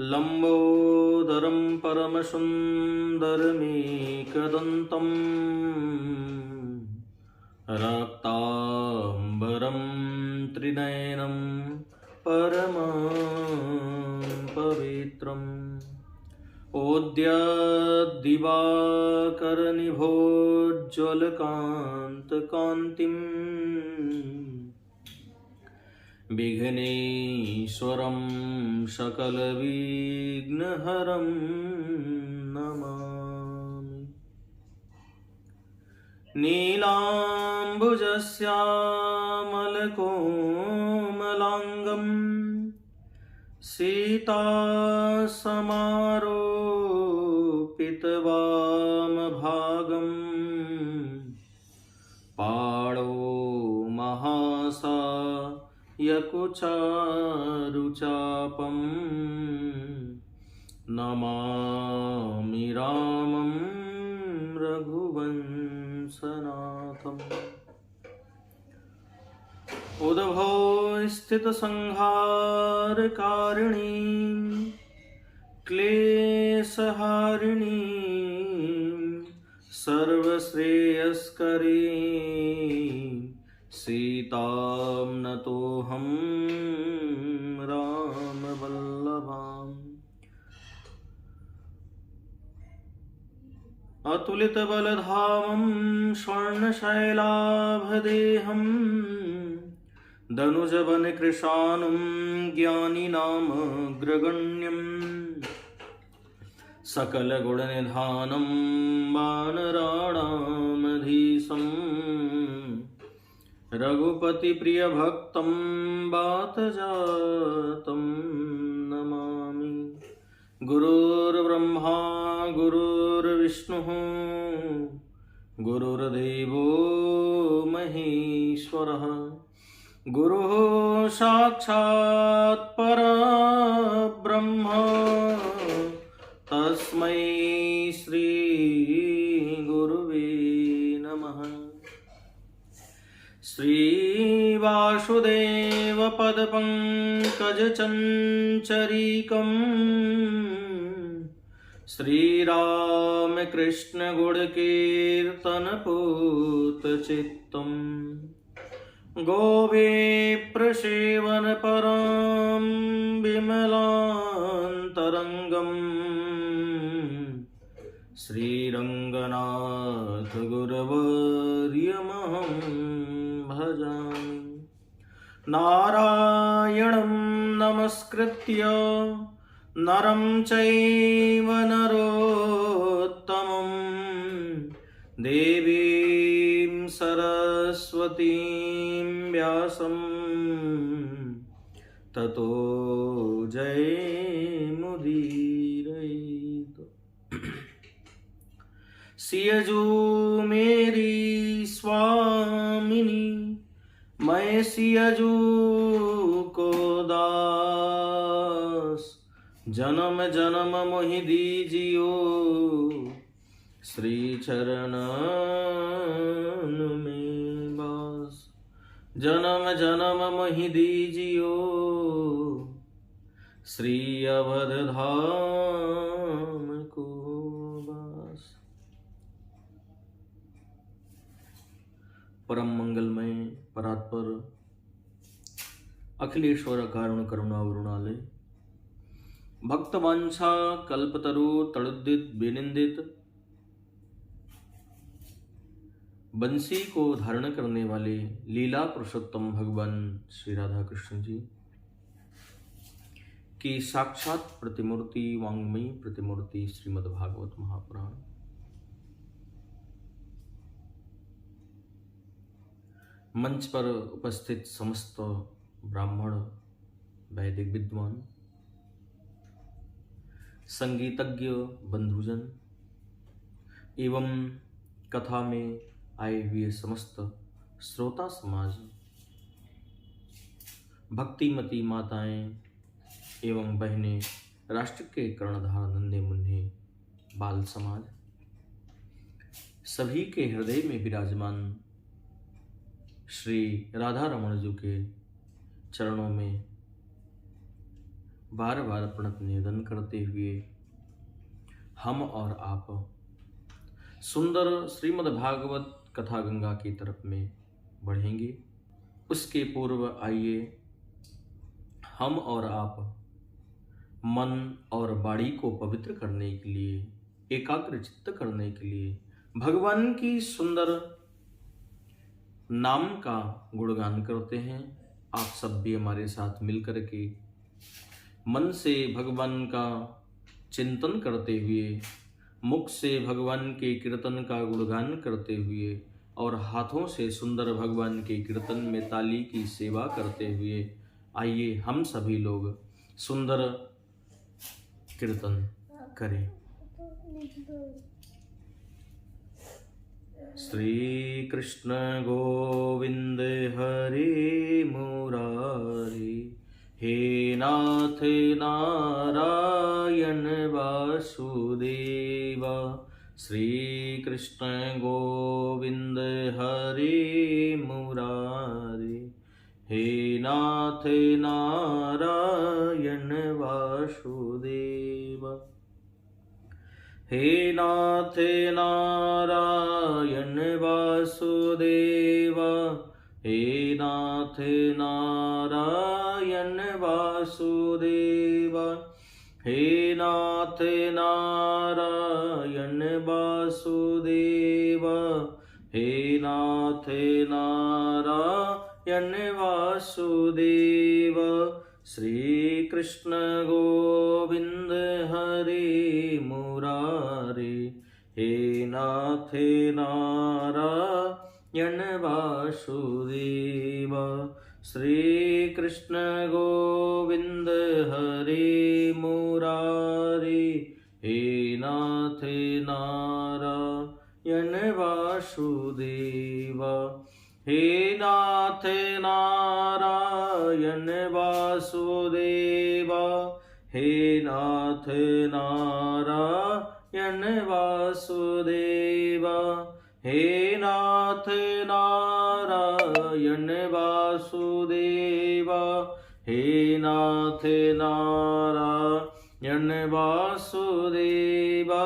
लंबोदरं परमसुन्दरमेकदन्तम् रक्ताम्बरं त्रिनयनं परमं पवित्रम् ओद्यद्दिवाकरनिभोज्ज्वलकान्तकान्तिम् विघ्नेश्वरं सकलविघ्नहरं नमामि। नीलाम्बुजश्यामलकोमलाङ्गं सीतासमारोपितवामभागं पाणौ महासा यकुचारुचापं नमामि रामं रघुवंशनाथम्। उद्भव स्थितसंहारकारिणीं क्लेशहारिणीं सर्वश्रेयस्करीं सीतां नतोऽहं रामवल्लभाम्। अतुलितबलधामं स्वर्णशैलाभदेहं दनुजवनकृशानुं ज्ञानिनामग्रगण्यं सकलगुणनिधानं वानराणामधीशं रघुपतिप्रियभक्तं वातजातं नमामि। गुरुर्ब्रह्मा गुरुर्विष्णुः गुरुर्देवो महेश्वरः गुरुः साक्षात् परब्रह्म तस्मै श्री गुरुवे नमः। श्रीवासुदेव पदपङ्कजचञ्चरीकम् श्रीरामकृष्ण गुणकीर्तनपूतचित्तम् गोवेप्रसेवनपरां विमलान्तरङ्गम् श्रीरङ्गनाथ गुरुवर्यमहं भजामि। नारायणं नमस्कृत्य नरं चैव नरोत्तमं देवीं सरस्वतीं व्यासं ततो जयमुदीरयेत्। सियजू मेरी स्वामिनी मैं सियजू को दास जन्म जन्म मोहि दीजियो श्री चरणन में बास। जन्म जन्म मोहि दीजियो श्री अवध धाम को बास। परम मंगलमय परात्पर अखिलेश्वर कारण करुणावरुणालय भक्तवांछा कल्पतरु तड़ुद्दित बेनिंदित बंसी को धारण करने वाले लीला पुरुषोत्तम भगवान श्री राधा कृष्ण जी की साक्षात प्रतिमूर्ति वांग्मयी प्रतिमूर्ति श्रीमद्भागवत महापुराण मंच पर उपस्थित समस्त ब्राह्मण वैदिक विद्वान संगीतज्ञ बंधुजन एवं कथा में आए हुए समस्त श्रोता समाज, भक्तिमती माताएं एवं बहनें, राष्ट्र के कर्णधार नन्हे मुन्ने बाल समाज, सभी के हृदय में विराजमान श्री राधा रमण जी के चरणों में बार बार प्रणत निवेदन करते हुए हम और आप सुंदर श्रीमद् भागवत कथा गंगा की तरफ में बढ़ेंगे। उसके पूर्व आइए हम और आप मन और वाणी को पवित्र करने के लिए, एकाग्र चित्त करने के लिए भगवान की सुंदर नाम का गुणगान करते हैं। आप सब भी हमारे साथ मिलकर के मन से भगवान का चिंतन करते हुए, मुख से भगवान के कीर्तन का गुणगान करते हुए और हाथों से सुंदर भगवान के कीर्तन में ताली की सेवा करते हुए आइए हम सभी लोग सुंदर कीर्तन करें। श्री कृष्ण गोविंद हरे मुरारी, हे नाथ नारायण वासुदेवा। श्री कृष्ण गोविंद हरे मुरारी, हे नाथ नारायण वासुदेवा। हे नाथ नारायण वासुदेवा, हे नाथ नारायण वासुदेवा, हे नाथ नारायण वासुदेवा, हे नाथ नारायण वासुदेवा। श्री कृष्ण गोविंद हरे मुरारी, हे नाथ नारायण वासुदेवा। श्री कृष्ण गोविंद हरे मुरारी, हे नाथ नारायण वासुदेवा। हे नाथ नारायण वासुदेवा, हे नाथ नारायण वासुदेवा, हे नाथ नारायण वासुदेवा, हे नाथ नारायण वासुदेवा।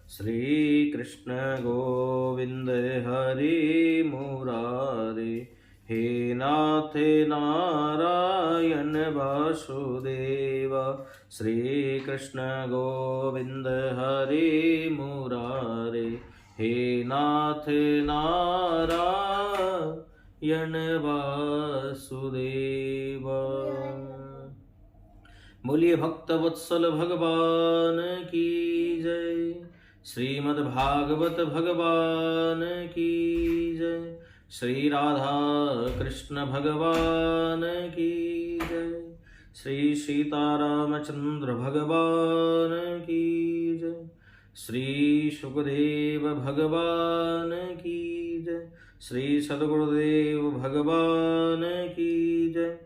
श्री कृष्ण गोविंद हरे मुरारी, हे नाथ नारायण वासुदेवा। श्री कृष्ण गोविंद हरे मुरारी, हे नाथ नारायण वासुदेवा। बोलिए भक्त वत्सल भगवान की जय। श्रीमद्भागवत भगवान की जय। श्री राधा कृष्ण भगवान की जय। श्री सीतारामचंद्र भगवान की जय। श्री सुखदेव भगवान की जय। श्री सद्गुरुदेव भगवान की जय।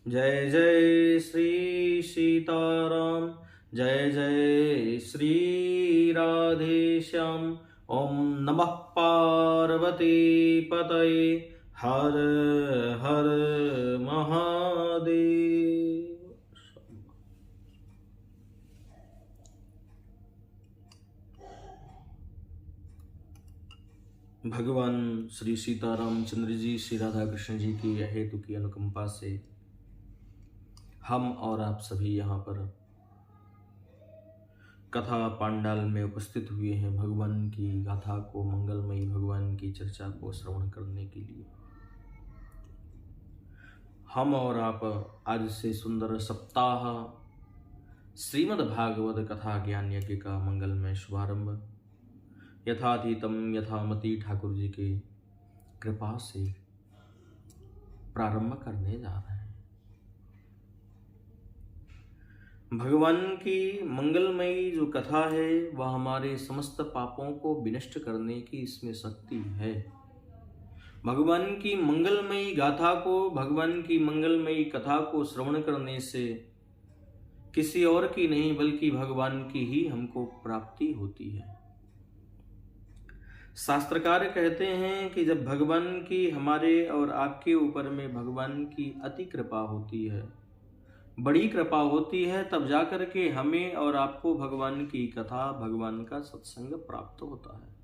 जय जय श्री सीताराम, जय जय श्री राधे श्याम। ओम नमः पार्वती पतये, हर हर महादेव। भगवान श्री सीतारामचंद्र जी, श्री राधा कृष्ण जी की हेतु की अनुकंपा से हम और आप सभी यहाँ पर कथा पांडाल में उपस्थित हुए हैं भगवान की गाथा को, मंगलमयी भगवान की चर्चा को श्रवण करने के लिए। हम और आप आज से सुंदर सप्ताह श्रीमद् भागवत कथा ज्ञान यज्ञ का मंगलमय शुभारंभ यथातीतम यथामति ठाकुर जी के कृपा से प्रारंभ करने जा रहे हैं। भगवान की मंगलमयी जो कथा है वह हमारे समस्त पापों को विनष्ट करने की इसमें शक्ति है। भगवान की मंगलमयी गाथा को, भगवान की मंगलमयी कथा को श्रवण करने से किसी और की नहीं बल्कि भगवान की ही हमको प्राप्ति होती है। शास्त्रकार कहते हैं कि जब भगवान की हमारे और आपके ऊपर में भगवान की अति कृपा होती है, बड़ी कृपा होती है तब जाकर के हमें और आपको भगवान की कथा, भगवान का सत्संग प्राप्त होता है।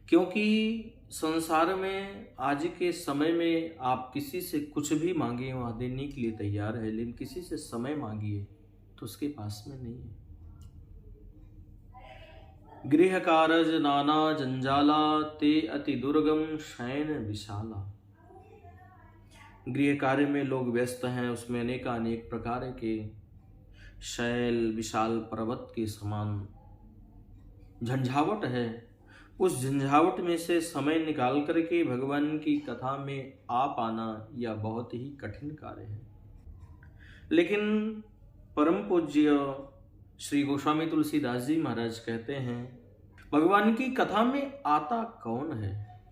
क्योंकि संसार में आज के समय में आप किसी से कुछ भी मांगे वहां देने के लिए तैयार है, लेकिन किसी से समय मांगिए तो उसके पास में नहीं है। गृह कारज नाना जंजाला ते अति दुर्गम शयन विशाला। गृह कार्य में लोग व्यस्त हैं, उसमें अनेक प्रकार के शैल विशाल पर्वत के समान झंझावट है। उस झंझावट में से समय निकाल करके भगवान की कथा में आ पाना यह बहुत ही कठिन कार्य है। लेकिन परम पूज्य श्री गोस्वामी तुलसीदास जी महाराज कहते हैं, भगवान की कथा में आता कौन है?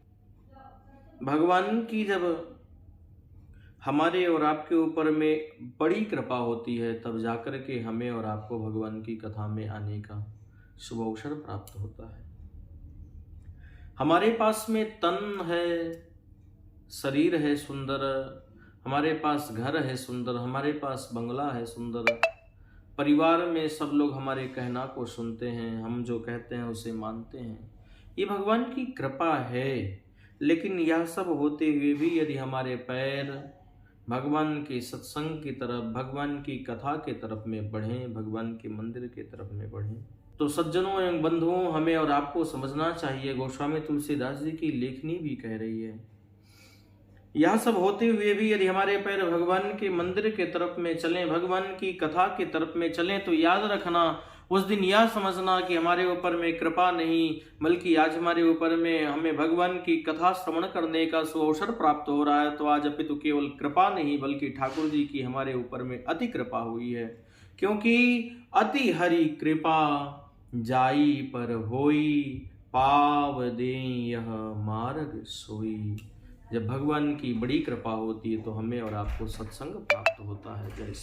भगवान की जब हमारे और आपके ऊपर में बड़ी कृपा होती है तब जाकर के हमें और आपको भगवान की कथा में आने का शुभ अवसर प्राप्त होता है। हमारे पास में तन है, शरीर है सुंदर, हमारे पास घर है सुंदर, हमारे पास बंगला है सुंदर, परिवार में सब लोग हमारे कहना को सुनते हैं, हम जो कहते हैं उसे मानते हैं, ये भगवान की कृपा है। लेकिन यह सब होते हुए भी यदि हमारे पैर भगवान के सत्संग की तरफ, भगवान की कथा के तरफ में बढ़ें, भगवान के मंदिर के तरफ में बढ़ें, तो सज्जनों एवं बंधुओं हमें और आपको समझना चाहिए, गोस्वामी तुलसीदास जी की लेखनी भी कह रही है, यह सब होते हुए भी यदि हमारे पैर भगवान के मंदिर के तरफ में चलें, भगवान की कथा के तरफ में चलें, तो याद रखना उस दिन यह समझना कि हमारे ऊपर में कृपा नहीं, बल्कि आज हमारे ऊपर में हमें भगवान की कथा श्रवण करने का सुअवसर प्राप्त हो रहा है। तो आज अपितु केवल कृपा नहीं बल्कि ठाकुर जी की हमारे ऊपर में अति कृपा हुई है। क्योंकि अति हरि कृपा जाई पर होई, पाव दे यह मार्ग सोई। जब भगवान की बड़ी कृपा होती है तो हमें और आपको सत्संग प्राप्त होता है। जय श्री